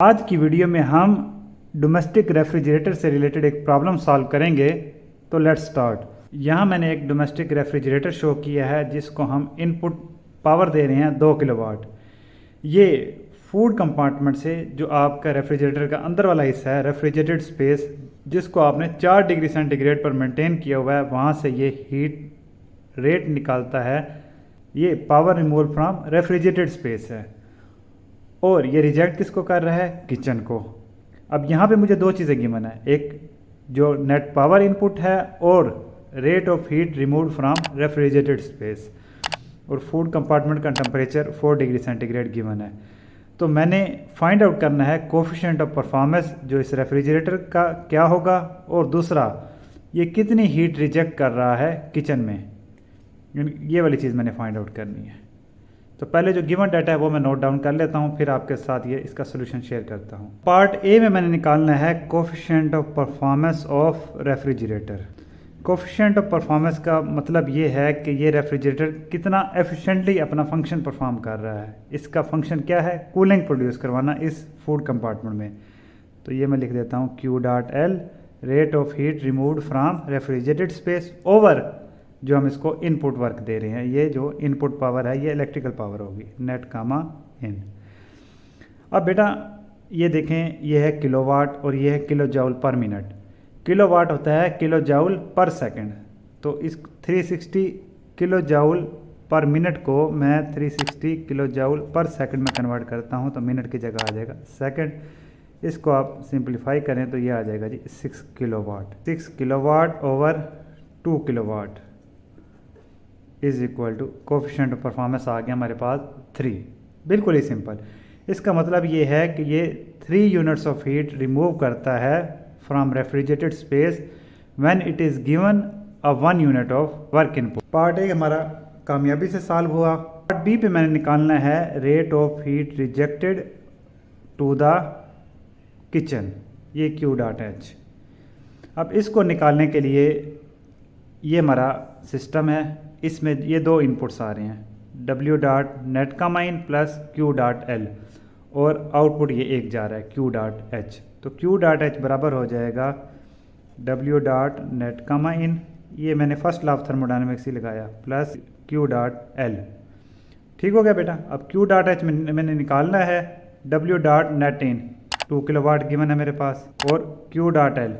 आज की वीडियो में हम डोमेस्टिक रेफ्रिजरेटर से रिलेटेड एक प्रॉब्लम सॉल्व करेंगे। तो लेट्स स्टार्ट। यहाँ मैंने एक डोमेस्टिक रेफ्रिजरेटर शो किया है जिसको हम इनपुट पावर दे रहे हैं 2 किलोवाट। ये फूड कंपार्टमेंट से जो आपका रेफ्रिजरेटर का अंदर वाला हिस्सा है, रेफ्रिजरेटेड स्पेस, जिसको आपने 4 डिग्री सेंटीग्रेड पर मेंटेन किया हुआ है, वहाँ से ये हीट रेट निकालता है। ये power removal from refrigerated space है और ये रिजेक्ट किसको कर रहा है? किचन को। अब यहाँ पे मुझे दो चीज़ें गिवन है, एक जो नेट पावर इनपुट है और rate of heat removed from refrigerated space, और फूड कंपार्टमेंट का टेम्परेचर 4 डिग्री सेंटीग्रेड गिवन है। तो मैंने फाइंड आउट करना है कोफिशिएंट ऑफ परफॉर्मेंस जो इस रेफ्रिजरेटर का क्या होगा, और दूसरा ये कितनी हीट रिजेक्ट कर रहा है किचन में। ये वाली चीज़ मैंने फाइंड आउट करनी है। तो पहले जो गिवन डाटा है वो मैं नोट डाउन कर लेता हूँ, फिर आपके साथ ये इसका सोल्यूशन शेयर करता हूँ। पार्ट ए में मैंने निकालना है coefficient of performance of refrigerator. Coefficient of performance का मतलब ये है कि ये रेफ्रिजरेटर कितना एफिशिएंटली अपना फंक्शन परफॉर्म कर रहा है। इसका फंक्शन क्या है? कूलिंग प्रोड्यूस करवाना इस फूड कंपार्टमेंट में। तो ये मैं लिख देता हूँ Q.L, rate of heat removed from refrigerated space over जो हम इसको इनपुट वर्क दे रहे हैं। ये जो इनपुट पावर है ये इलेक्ट्रिकल पावर होगी, नेट कामा इन। अब बेटा ये देखें, ये है किलोवाट और ये है किलो जूल पर मिनट। किलोवाट होता है किलो जूल पर सेकंड। तो इस 360 किलो जूल पर मिनट को मैं 360 किलो जूल पर सेकंड में कन्वर्ट करता हूँ, तो मिनट की जगह आ जाएगा सेकंड। इसको आप सिंप्लीफाई करें तो ये आ जाएगा जी 6 kilowatt. 6 kilowatt over 2 kilowatt is equal to coefficient of performance आ गया हमारे पास 3। बिल्कुल ही सिंपल। इसका मतलब ये है कि ये 3 यूनिट्स ऑफ हीट रिमूव करता है from refrigerated space when it is given a 1 unit of work input. Part A हमारा कामयाबी से सॉल्व हुआ। पार्ट बी पे मैंने निकालना है rate of heat rejected to the kitchen, ये Q.H। अब इसको निकालने के लिए ये हमारा सिस्टम है, इसमें ये दो इनपुट्स आ रहे हैं W.net comma in plus Q.L, और आउटपुट ये एक जा रहा है Q.H। तो Q.H बराबर हो जाएगा W.net कामा इन, ये मैंने फर्स्ट लॉ ऑफ थर्मोडायनेमिक्स ही लगाया, प्लस Q.L। ठीक हो गया बेटा। अब Q.H मैंने निकालना है W.net इन 2 किलोवाट गिवन है मेरे पास, और Q.L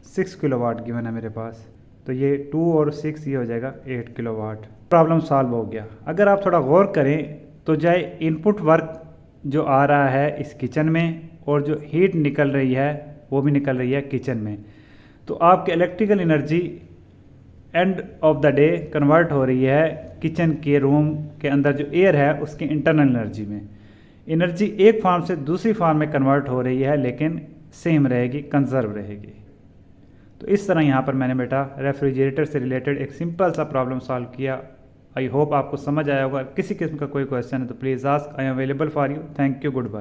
6 किलोवाट गिवन है मेरे पास। तो ये 2 और 6 ये हो जाएगा 8 किलोवाट। प्रॉब्लम सॉल्व हो गया। अगर आप थोड़ा गौर करें तो चाहे इनपुट वर्क जो आ रहा है इस किचन में और जो हीट निकल रही है वो भी निकल रही है किचन में, तो आपकी electrical energy end of the day convert हो रही है किचन के रूम के अंदर जो एयर है उसकी इंटरनल एनर्जी में। एनर्जी एक फॉर्म से दूसरी फॉर्म में कन्वर्ट हो रही है लेकिन सेम रहेगी, कंजर्व रहेगी। तो इस तरह यहाँ पर मैंने बेटा रेफ्रिजरेटर से रिलेटेड एक सिंपल सा प्रॉब्लम सॉल्व किया। आई होप आपको समझ आया होगा। किसी किस्म का कोई क्वेश्चन है तो please ask, I am available for you. Thank you, good bye.